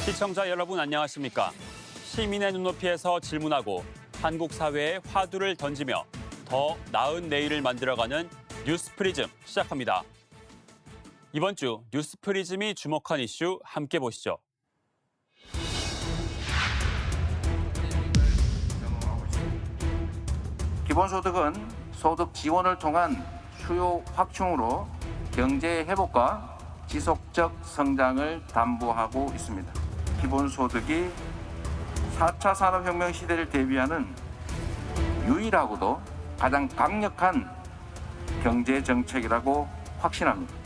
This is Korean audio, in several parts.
시청자 여러분 안녕하십니까? 시민의 눈높이에서 질문하고 한국 사회에 화두를 던지며 더 나은 내일을 만들어가는 뉴스프리즘 시작합니다. 이번 주 뉴스프리즘이 주목한 이슈 함께 보시죠. 기본소득은 소득 지원을 통한 수요 확충으로 경제 회복과 지속적 성장을 담보하고 있습니다. 기본소득이 4차 산업혁명 시대를 대비하는 유일하고도 가장 강력한 경제정책이라고 확신합니다.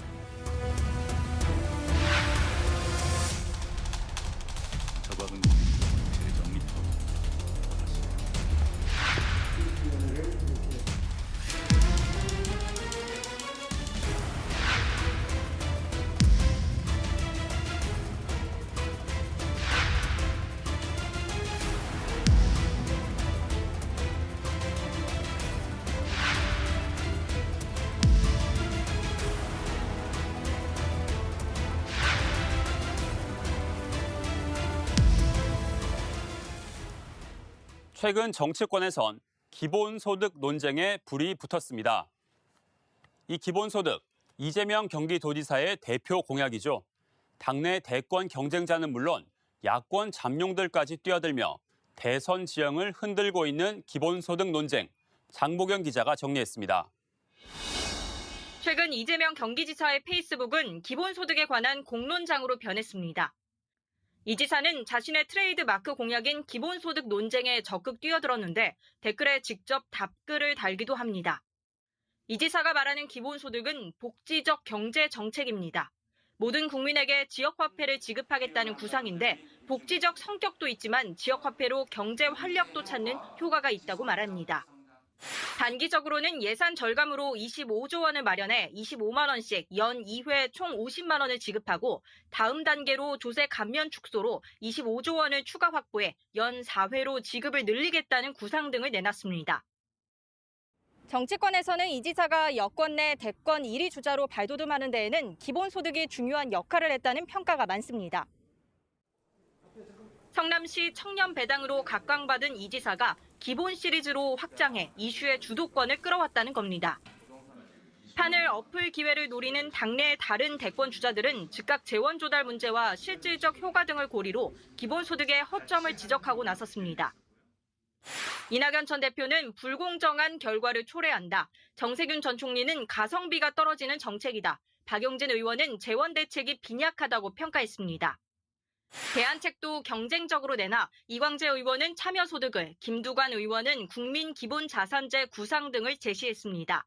최근 정치권에선 기본소득 논쟁에 불이 붙었습니다. 이 기본소득, 이재명 경기도지사의 대표 공약이죠. 당내 대권 경쟁자는 물론 야권 잠룡들까지 뛰어들며 대선 지형을 흔들고 있는 기본소득 논쟁, 장보경 기자가 정리했습니다. 최근 이재명 경기지사의 페이스북은 기본소득에 관한 공론장으로 변했습니다. 이 지사는 자신의 트레이드 마크 공약인 기본소득 논쟁에 적극 뛰어들었는데 댓글에 직접 답글을 달기도 합니다. 이 지사가 말하는 기본소득은 복지적 경제 정책입니다. 모든 국민에게 지역화폐를 지급하겠다는 구상인데 복지적 성격도 있지만 지역화폐로 경제 활력도 찾는 효과가 있다고 말합니다. 단기적으로는 예산 절감으로 25조 원을 마련해 25만 원씩 연 2회 총 50만 원을 지급하고 다음 단계로 조세 감면 축소로 25조 원을 추가 확보해 연 4회로 지급을 늘리겠다는 구상 등을 내놨습니다. 정치권에서는 이 지사가 여권 내 대권 1위 주자로 발돋움하는 데에는 기본소득이 중요한 역할을 했다는 평가가 많습니다. 성남시 청년 배당으로 각광받은 이 지사가 기본 시리즈로 확장해 이슈의 주도권을 끌어왔다는 겁니다. 판을 엎을 기회를 노리는 당내의 다른 대권 주자들은 즉각 재원 조달 문제와 실질적 효과 등을 고리로 기본소득의 허점을 지적하고 나섰습니다. 이낙연 전 대표는 불공정한 결과를 초래한다. 정세균 전 총리는 가성비가 떨어지는 정책이다. 박용진 의원은 재원 대책이 빈약하다고 평가했습니다. 대안책도 경쟁적으로 내나 이광재 의원은 참여소득을, 김두관 의원은 국민기본자산제 구상 등을 제시했습니다.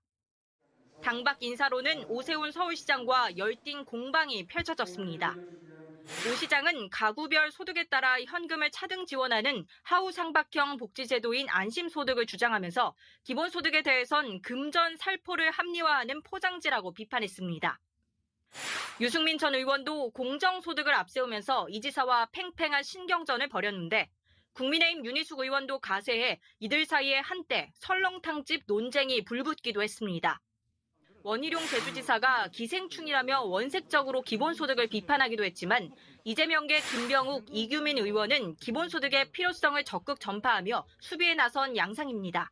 당 밖 인사로는 오세훈 서울시장과 열띤 공방이 펼쳐졌습니다. 오 시장은 가구별 소득에 따라 현금을 차등 지원하는 하우상박형 복지제도인 안심소득을 주장하면서 기본소득에 대해선 금전 살포를 합리화하는 포장지라고 비판했습니다. 유승민 전 의원도 공정소득을 앞세우면서 이 지사와 팽팽한 신경전을 벌였는데 국민의힘 윤희숙 의원도 가세해 이들 사이에 한때 설렁탕집 논쟁이 불붙기도 했습니다. 원희룡 제주지사가 기생충이라며 원색적으로 기본소득을 비판하기도 했지만 이재명계 김병욱, 이규민 의원은 기본소득의 필요성을 적극 전파하며 수비에 나선 양상입니다.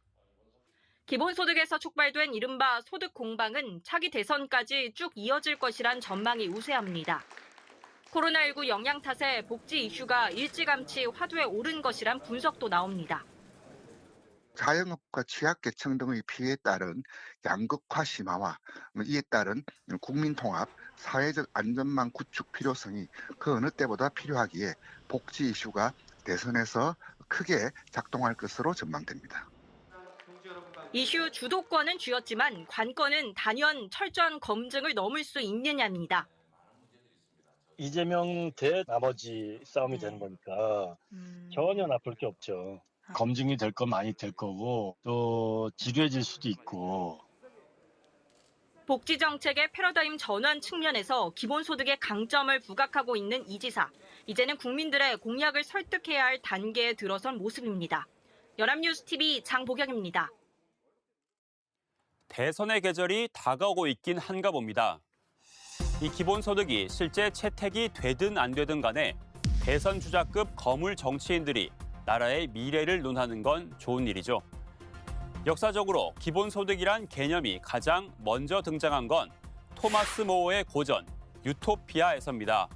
기본소득에서 촉발된 이른바 소득 공방은 차기 대선까지 쭉 이어질 것이란 전망이 우세합니다. 코로나19 영향 탓에 복지 이슈가 일찌감치 화두에 오른 것이란 분석도 나옵니다. 자영업과 취약계층 등의 피해에 따른 양극화 심화와 이에 따른 국민통합, 사회적 안전망 구축 필요성이 그 어느 때보다 필요하기에 복지 이슈가 대선에서 크게 작동할 것으로 전망됩니다. 이슈 주도권은 쥐었지만 관건은 단연 철저한 검증을 넘을 수 있느냐입니다. 이재명 대 나머지 싸움이 되는 거니까 전혀 나쁠 게 없죠. 검증이 될 건 많이 될 거고 또 지루해질 수도 있고. 복지 정책의 패러다임 전환 측면에서 기본소득의 강점을 부각하고 있는 이 지사. 이제는 국민들의 공약을 설득해야 할 단계에 들어선 모습입니다. 연합뉴스TV 장보경입니다. 대선의 계절이 다가오고 있긴 한가 봅니다. 이 기본소득이 실제 채택이 되든 안 되든 간에 대선 주자급 거물 정치인들이 나라의 미래를 논하는 건 좋은 일이죠. 역사적으로 기본소득이란 개념이 가장 먼저 등장한 건 토마스 모어의 고전 유토피아에서입니다.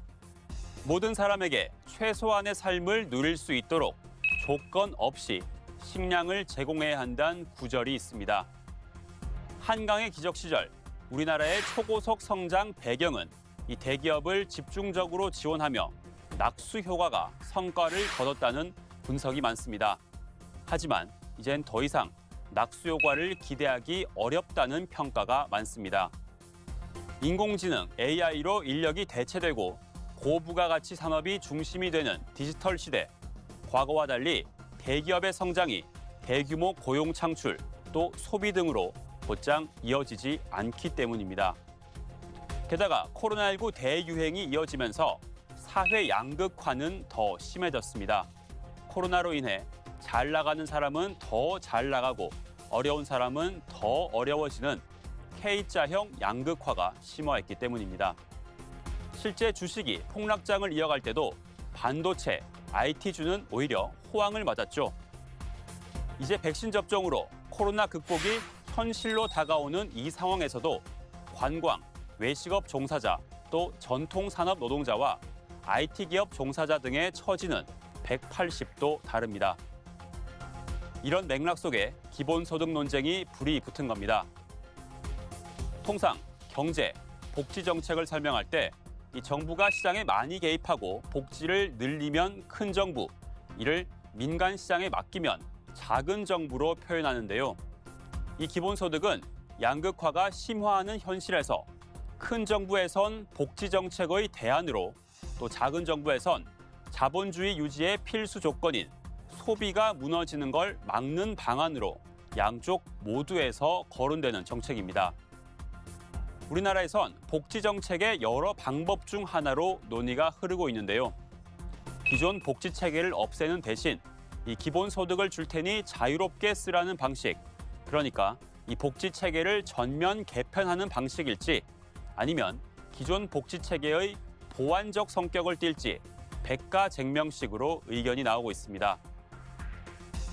모든 사람에게 최소한의 삶을 누릴 수 있도록 조건 없이 식량을 제공해야 한다는 구절이 있습니다. 한강의 기적 시절 우리나라의 초고속 성장 배경은 이 대기업을 집중적으로 지원하며 낙수 효과가 성과를 거뒀다는 분석이 많습니다. 하지만 이젠 더 이상 낙수 효과를 기대하기 어렵다는 평가가 많습니다. 인공지능 AI로 인력이 대체되고 고부가가치 산업이 중심이 되는 디지털 시대, 과거와 달리 대기업의 성장이 대규모 고용 창출, 또 소비 등으로 곧장 이어지지 않기 때문입니다. 게다가 코로나19 대유행이 이어지면서 사회 양극화는 더 심해졌습니다. 코로나로 인해 잘 나가는 사람은 더 잘 나가고 어려운 사람은 더 어려워지는 K자형 양극화가 심화했기 때문입니다. 실제 주식이 폭락장을 이어갈 때도 반도체, IT주는 오히려 호황을 맞았죠. 이제 백신 접종으로 코로나 극복이 현실로 다가오는 이 상황에서도 관광, 외식업 종사자, 또 전통산업 노동자와 IT기업 종사자 등의 처지는 180도 다릅니다. 이런 맥락 속에 기본소득 논쟁이 불이 붙은 겁니다. 통상 경제, 복지 정책을 설명할 때 이 정부가 시장에 많이 개입하고 복지를 늘리면 큰 정부, 이를 민간 시장에 맡기면 작은 정부로 표현하는데요. 이 기본소득은 양극화가 심화하는 현실에서 큰 정부에선 복지 정책의 대안으로 또 작은 정부에선 자본주의 유지의 필수 조건인 소비가 무너지는 걸 막는 방안으로 양쪽 모두에서 거론되는 정책입니다. 우리나라에선 복지 정책의 여러 방법 중 하나로 논의가 흐르고 있는데요. 기존 복지 체계를 없애는 대신 이 기본소득을 줄 테니 자유롭게 쓰라는 방식, 그러니까 이 복지 체계를 전면 개편하는 방식일지 아니면 기존 복지 체계의 보완적 성격을 띨지 백가쟁명식으로 의견이 나오고 있습니다.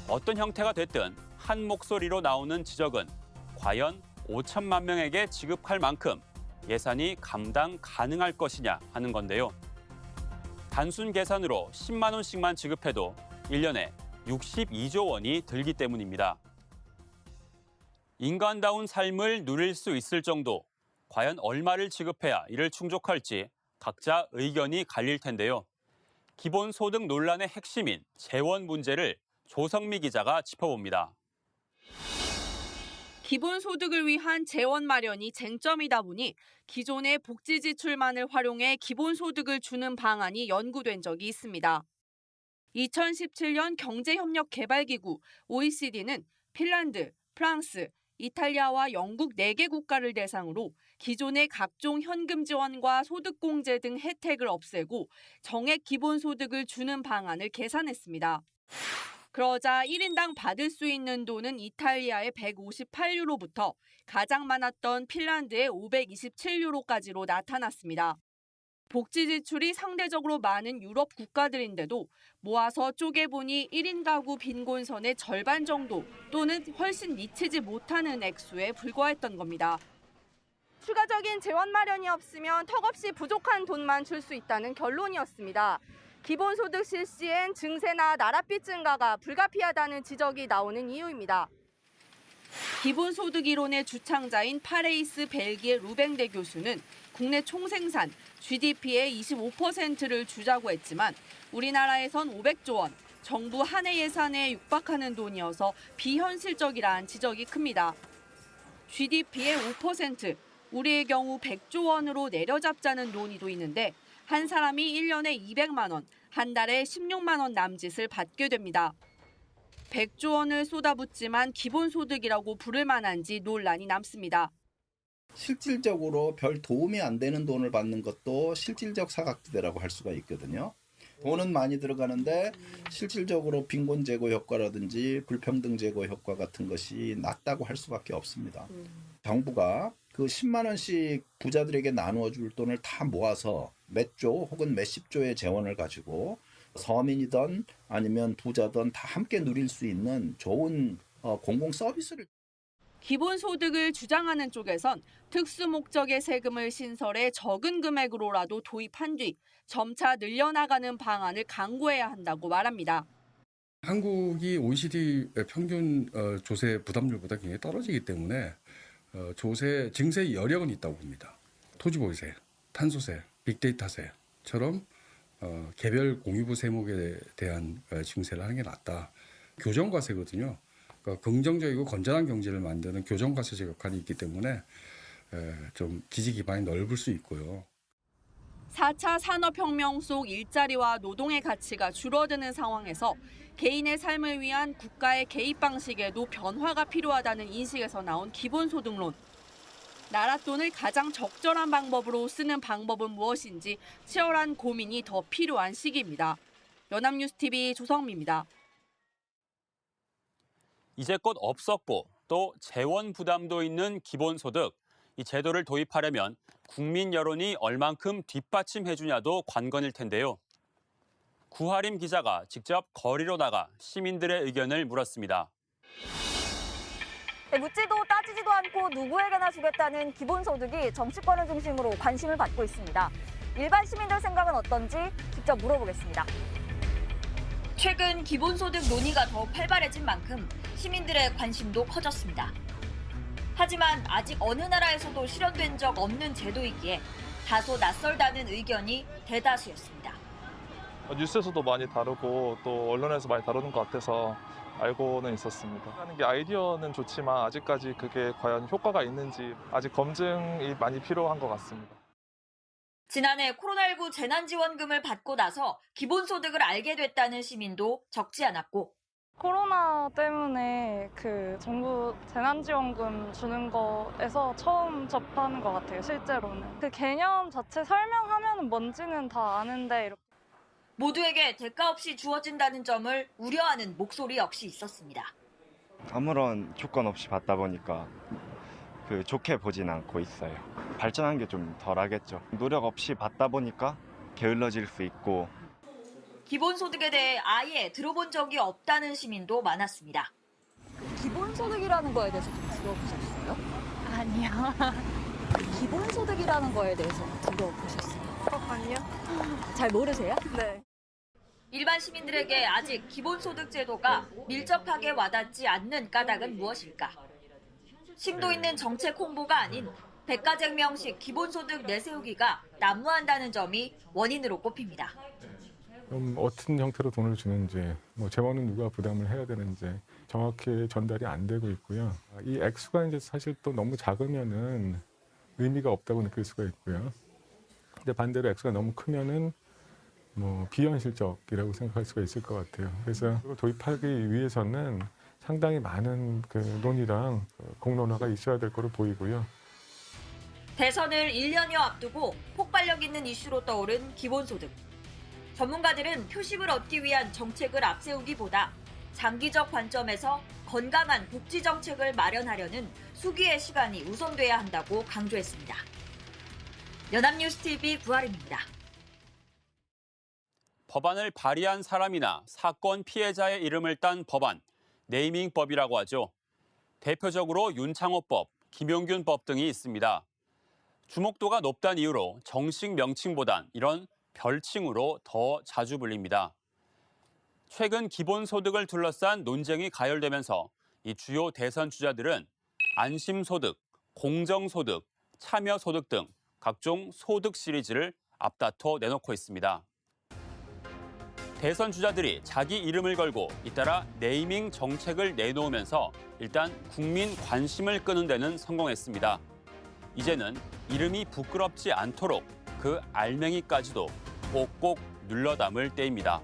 어떤 형태가 됐든 한 목소리로 나오는 지적은 과연 5천만 명에게 지급할 만큼 예산이 감당 가능할 것이냐 하는 건데요. 단순 계산으로 10만 원씩만 지급해도 1년에 62조 원이 들기 때문입니다. 인간다운 삶을 누릴 수 있을 정도, 과연 얼마를 지급해야 이를 충족할지 각자 의견이 갈릴 텐데요. 기본소득 논란의 핵심인 재원 문제를 조성미 기자가 짚어봅니다. 기본소득을 위한 재원 마련이 쟁점이다 보니 기존의 복지 지출만을 활용해 기본소득을 주는 방안이 연구된 적이 있습니다. 2017년 경제협력개발기구 OECD는 핀란드, 프랑스, 이탈리아와 영국 4개 국가를 대상으로 기존의 각종 현금 지원과 소득공제 등 혜택을 없애고 정액 기본소득을 주는 방안을 계산했습니다. 그러자 1인당 받을 수 있는 돈은 이탈리아의 158유로부터 가장 많았던 핀란드의 527유로까지로 나타났습니다. 복지 지출이 상대적으로 많은 유럽 국가들인데도 모아서 쪼개보니 1인 가구 빈곤선의 절반 정도 또는 훨씬 미치지 못하는 액수에 불과했던 겁니다. 추가적인 재원 마련이 없으면 턱없이 부족한 돈만 줄 수 있다는 결론이었습니다. 기본소득 실시엔 증세나 나랏빚 증가가 불가피하다는 지적이 나오는 이유입니다. 기본소득 이론의 주창자인 파레이스 벨기에 루뱅대 교수는 국내 총생산 GDP의 25%를 주자고 했지만 우리나라에선 500조 원, 정부 한 해 예산에 육박하는 돈이어서 비현실적이라는 지적이 큽니다. GDP의 5%, 우리의 경우 100조 원으로 내려잡자는 논의도 있는데 한 사람이 1년에 200만 원, 한 달에 16만 원 남짓을 받게 됩니다. 100조 원을 쏟아붓지만 기본소득이라고 부를 만한지 논란이 남습니다. 실질적으로 별 도움이 안 되는 돈을 받는 것도 실질적 사각지대라고 할 수가 있거든요. 돈은 많이 들어가는데 실질적으로 빈곤 제거 효과라든지 불평등 제거 효과 같은 것이 낮다고 할 수밖에 없습니다. 정부가 그 10만 원씩 부자들에게 나누어 줄 돈을 다 모아서 몇 조 혹은 몇십 조의 재원을 가지고 서민이든 아니면 부자든 다 함께 누릴 수 있는 좋은 공공 서비스를. 기본소득을 주장하는 쪽에선 특수 목적의 세금을 신설해 적은 금액으로라도 도입한 뒤 점차 늘려나가는 방안을 강구해야 한다고 말합니다. 한국이 OECD 평균 조세 부담률보다 굉장히 떨어지기 때문에 증세 여력은 있다고 봅니다. 토지보유세, 탄소세, 빅데이터세처럼 개별 공유부 세목에 대한 증세를 하는 게 낫다. 교정과세거든요. 그러니까 긍정적이고 건전한 경제를 만드는 교정과세적 역할이 있기 때문에 좀 지지 기반이 넓을 수 있고요. 4차 산업혁명 속 일자리와 노동의 가치가 줄어드는 상황에서 개인의 삶을 위한 국가의 개입 방식에도 변화가 필요하다는 인식에서 나온 기본소득론. 나라 돈을 가장 적절한 방법으로 쓰는 방법은 무엇인지 치열한 고민이 더 필요한 시기입니다. 연합뉴스TV 조성미입니다. 이제껏 없었고 또 재원 부담도 있는 기본소득. 이 제도를 도입하려면 국민 여론이 얼만큼 뒷받침해주냐도 관건일 텐데요. 구하림 기자가 직접 거리로 나가 시민들의 의견을 물었습니다. 묻지도 따지지도 않고 누구에게나 주겠다는 기본소득이 정치권을 중심으로 관심을 받고 있습니다. 일반 시민들 생각은 어떤지 직접 물어보겠습니다. 최근 기본소득 논의가 더 활발해진 만큼 시민들의 관심도 커졌습니다. 하지만 아직 어느 나라에서도 실현된 적 없는 제도이기에 다소 낯설다는 의견이 대다수였습니다. 뉴스에서도 많이 다루고 또 언론에서 많이 다루는 것 같아서 알고는 있었습니다. 하는 게 아이디어는 좋지만 아직까지 그게 과연 효과가 있는지 아직 검증이 많이 필요한 것 같습니다. 지난해 코로나19 재난지원금을 받고 나서 기본소득을 알게 됐다는 시민도 적지 않았고 코로나 때문에 정부 재난지원금 주는 거에서 처음 접하는 것 같아요, 실제로는. 그 개념 자체 설명하면 뭔지는 다 아는데 이렇게. 모두에게 대가 없이 주어진다는 점을 우려하는 목소리 역시 있었습니다. 아무런 조건 없이 받다 보니까 좋게 보진 않고 있어요. 발전한 게 좀 덜하겠죠. 노력 없이 받다 보니까 게을러질 수 있고. 기본소득에 대해 아예 들어본 적이 없다는 시민도 많았습니다. 기본소득이라는 거에 대해서 좀 들어보셨어요? 아니요. 기본소득이라는 거에 대해서 들어보셨어요? 아니요. 잘 모르세요? 네. 일반 시민들에게 아직 기본소득 제도가 밀접하게 와닿지 않는 까닭은 무엇일까? 심도 있는 정책 홍보가 아닌 백가쟁명식 기본소득 내세우기가 난무한다는 점이 원인으로 꼽힙니다. 어떤 형태로 돈을 주는지, 재원은 누가 부담을 해야 되는지 정확히 전달이 안 되고 있고요. 이 액수가 이제 사실 또 너무 작으면은 의미가 없다고 느낄 수가 있고요. 근데 반대로 액수가 너무 크면은 비현실적이라고 생각할 수가 있을 것 같아요. 그래서 이걸 도입하기 위해서는 상당히 많은 논의랑 공론화가 있어야 될 거로 보이고요. 대선을 1년여 앞두고 폭발력 있는 이슈로 떠오른 기본소득. 전문가들은 표심을 얻기 위한 정책을 앞세우기보다 장기적 관점에서 건강한 복지 정책을 마련하려는 수기의 시간이 우선돼야 한다고 강조했습니다. 연합뉴스TV 구하림입니다. 법안을 발의한 사람이나 사건 피해자의 이름을 딴 법안, 네이밍법이라고 하죠. 대표적으로 윤창호법, 김용균법 등이 있습니다. 주목도가 높다는 이유로 정식 명칭보단 이런 별칭으로 더 자주 불립니다. 최근 기본소득을 둘러싼 논쟁이 가열되면서 이 주요 대선 주자들은 안심소득, 공정소득, 참여소득 등 각종 소득 시리즈를 앞다퉈 내놓고 있습니다. 대선 주자들이 자기 이름을 걸고 잇따라 네이밍 정책을 내놓으면서 일단 국민 관심을 끄는 데는 성공했습니다. 이제는 이름이 부끄럽지 않도록 그 알맹이까지도 꼭꼭 눌러 담을 때입니다.